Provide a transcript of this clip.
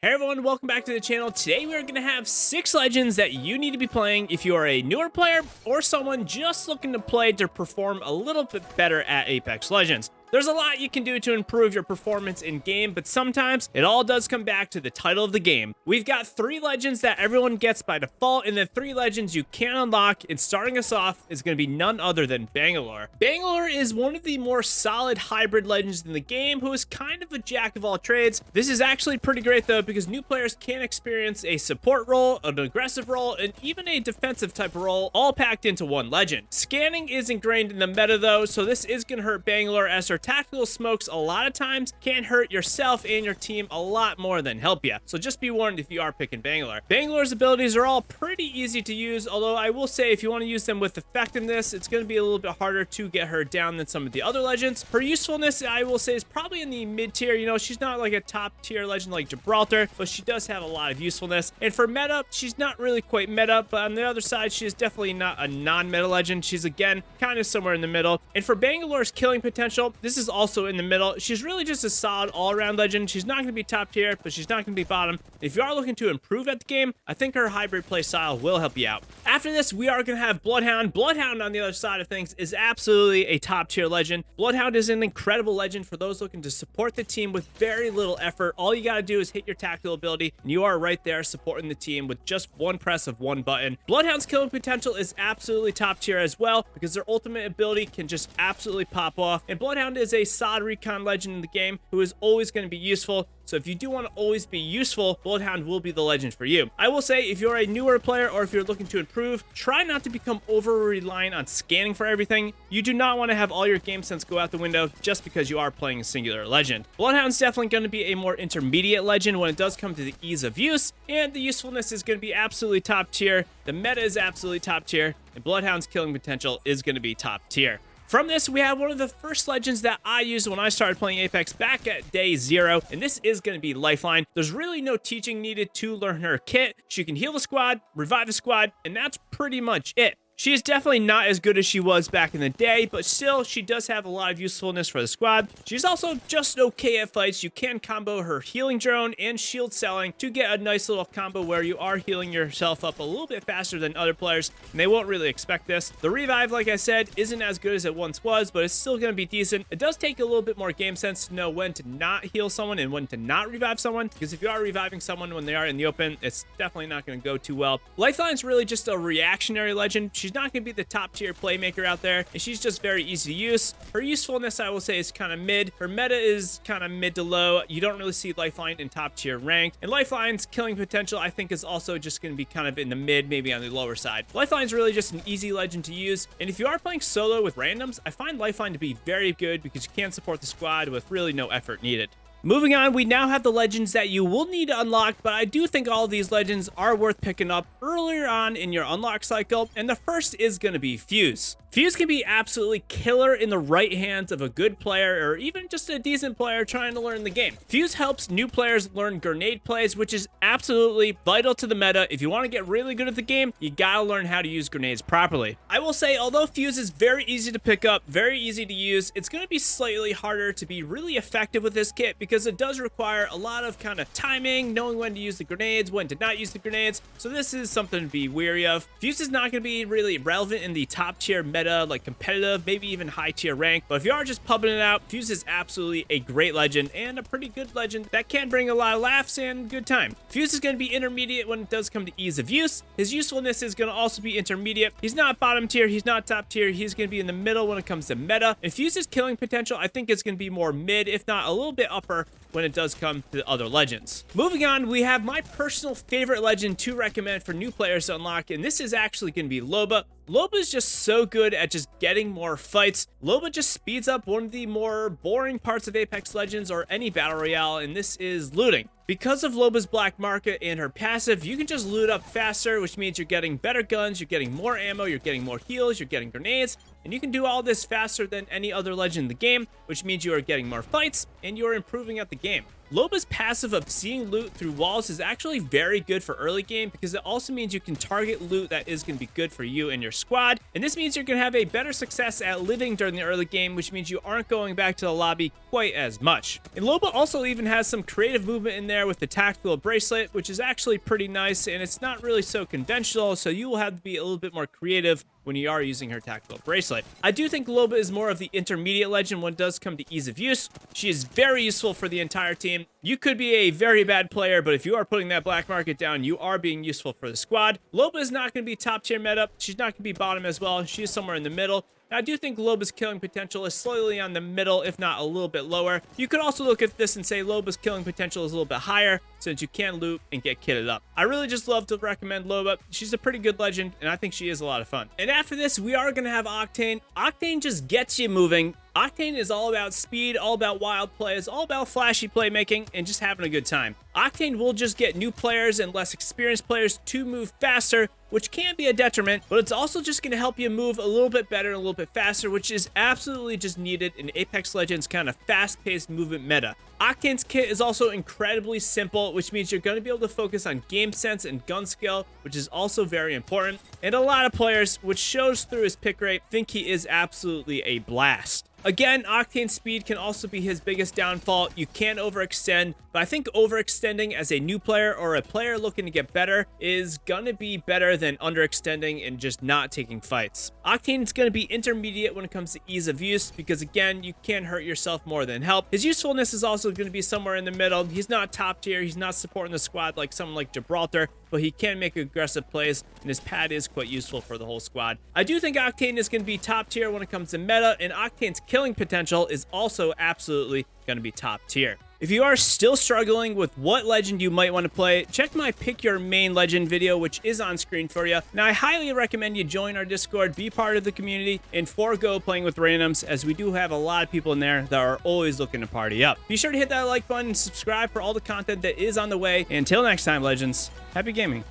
Hey everyone, welcome back to the channel. Today we are going to have 6 legends that you need to be playing if you are a newer player or someone just looking to play to perform a little bit better at Apex Legends. There's a lot you can do to improve your performance in game, but sometimes it all does come back to the title of the game. We've got 3 legends that everyone gets by default, and then 3 legends you can unlock, and starting us off is going to be none other than Bangalore. Bangalore is one of the more solid hybrid legends in the game who is kind of a jack of all trades. This is actually pretty great though, because new players can experience a support role, an aggressive role, and even a defensive type of role, all packed into one legend. Scanning is ingrained in the meta though, so this is going to hurt Bangalore, as her tactical smokes a lot of times can hurt yourself and your team a lot more than help you. So just be warned if you are picking Bangalore. Bangalore's abilities are all pretty easy to use, although I will say if you want to use them with effectiveness, it's going to be a little bit harder to get her down than some of the other legends. Her usefulness, I will say, is probably in the mid tier. You know, she's not like a top tier legend like Gibraltar, but she does have a lot of usefulness. And for meta, she's not really quite meta, but on the other side, she is definitely not a non-meta legend. She's again kind of somewhere in the middle. And for Bangalore's killing potential, this is also in the middle. She's really just a solid all-around legend. She's not going to be top tier, but she's not going to be bottom. If you are looking to improve at the game, I think her hybrid play style will help you out. After this, we are going to have Bloodhound. Bloodhound, on the other side of things, is absolutely a top tier legend. Bloodhound is an incredible legend for those looking to support the team with very little effort. All you got to do is hit your tactical ability, and you are right there supporting the team with just one press of one button. Bloodhound's killing potential is absolutely top tier as well, because their ultimate ability can just absolutely pop off. And Bloodhound is a solid recon legend in the game who is always going to be useful. So if you do want to always be useful, Bloodhound will be the legend for you. I will say, if you're a newer player or if you're looking to improve, try not to become over-reliant on scanning for everything. You do not want to have all your game sense go out the window just because you are playing a singular legend. Bloodhound's definitely going to be a more intermediate legend when it does come to the ease of use, and the usefulness is going to be absolutely top tier. The meta is absolutely top tier, and Bloodhound's killing potential is going to be top tier. From this, we have one of the first legends that I used when I started playing Apex back at day 0, and this is going to be Lifeline. There's really no teaching needed to learn her kit. She can heal the squad, revive the squad, and that's pretty much it. She is definitely not as good as she was back in the day, but still, she does have a lot of usefulness for the squad. She's also just okay at fights. You can combo her healing drone and shield selling to get a nice little combo where you are healing yourself up a little bit faster than other players, and they won't really expect this. The revive, like I said, isn't as good as it once was, but it's still going to be decent. It does take a little bit more game sense to know when to not heal someone and when to not revive someone, because if you are reviving someone when they are in the open, it's definitely not going to go too well. Lifeline's really just a reactionary legend. She's not going to be the top tier playmaker out there, and she's just very easy to use. Her usefulness, I will say, is kind of mid. Her meta is kind of mid to low. You don't really see Lifeline in top tier ranked, and Lifeline's killing potential, I think, is also just going to be kind of in the mid, maybe on the lower side. Lifeline's really just an easy legend to use, and if you are playing solo with randoms, I find Lifeline to be very good because you can support the squad with really no effort needed. Moving on, we now have the legends that you will need to unlock, but I do think all of these legends are worth picking up earlier on in your unlock cycle, and the first is going to be Fuse. Fuse can be absolutely killer in the right hands of a good player or even just a decent player trying to learn the game. Fuse helps new players learn grenade plays, which is absolutely vital to the meta. If you want to get really good at the game, you gotta learn how to use grenades properly. I will say, although Fuse is very easy to pick up, very easy to use, it's going to be slightly harder to be really effective with this kit because it does require a lot of kind of timing, knowing when to use the grenades, when to not use the grenades. So this is something to be wary of. Fuse is not going to be really relevant in the top tier meta, like competitive, maybe even high tier rank, but if you are just pubbing it out, Fuse is absolutely a great legend and a pretty good legend that can bring a lot of laughs and good time. Fuse is going to be intermediate when it does come to ease of use. His usefulness is going to also be intermediate. He's not bottom tier, he's not top tier, he's going to be in the middle when it comes to meta. And Fuse's killing potential, I think, is going to be more mid, if not a little bit upper, when it does come to other legends. Moving on, we have my personal favorite legend to recommend for new players to unlock, and this is actually going to be Loba. Loba is just so good at just getting more fights. Loba just speeds up one of the more boring parts of Apex Legends or any battle royale, and this is looting. Because of Loba's black market and her passive, you can just loot up faster, which means you're getting better guns, you're getting more ammo, you're getting more heals, you're getting grenades, and you can do all this faster than any other legend in the game, which means you are getting more fights and you are improving at the game. Loba's passive of seeing loot through walls is actually very good for early game because it also means you can target loot that is going to be good for you and your squad, and this means you're going to have a better success at living during the early game, which means you aren't going back to the lobby quite as much. And Loba also even has some creative movement in there with the tactical bracelet, which is actually pretty nice, and it's not really so conventional, so you will have to be a little bit more creative when you are using her tactical bracelet. I do think Loba is more of the intermediate legend when it does come to ease of use. She is very useful for the entire team. You could be a very bad player, but if you are putting that black market down, you are being useful for the squad. Loba is not going to be top tier meta. She's not going to be bottom as well. She is somewhere in the middle. I do think Loba's killing potential is slightly on the middle, if not a little bit lower. You could also look at this and say Loba's killing potential is a little bit higher, since you can loot and get kitted up. I really just love to recommend Loba. She's a pretty good legend, and I think she is a lot of fun. And after this, we are going to have Octane. Octane just gets you moving. Octane is all about speed, all about wild plays, all about flashy playmaking, and just having a good time. Octane will just get new players and less experienced players to move faster, which can be a detriment, but it's also just going to help you move a little bit better, a little bit faster, which is absolutely just needed in Apex Legends kind of fast-paced movement meta. Octane's kit is also incredibly simple, which means you're going to be able to focus on game sense and gun skill, which is also very important. And a lot of players, which shows through his pick rate, think he is absolutely a blast. Again, Octane's speed can also be his biggest downfall. You can overextend, but I think overextending as a new player or a player looking to get better is gonna be better than underextending and just not taking fights. Octane's gonna be intermediate when it comes to ease of use because, again, you can hurt yourself more than help. His usefulness is also gonna be somewhere in the middle. He's not top tier. He's not supporting the squad like someone like Gibraltar, but he can make aggressive plays, and his pad is quite useful for the whole squad. I do think Octane is going to be top tier when it comes to meta, and Octane's killing potential is also absolutely going to be top tier. If you are still struggling with what legend you might want to play, check my Pick Your Main Legend video, which is on screen for you. Now, I highly recommend you join our Discord, be part of the community, and forego playing with randoms, as we do have a lot of people in there that are always looking to party up. Be sure to hit that like button and subscribe for all the content that is on the way. And until next time, legends, happy gaming.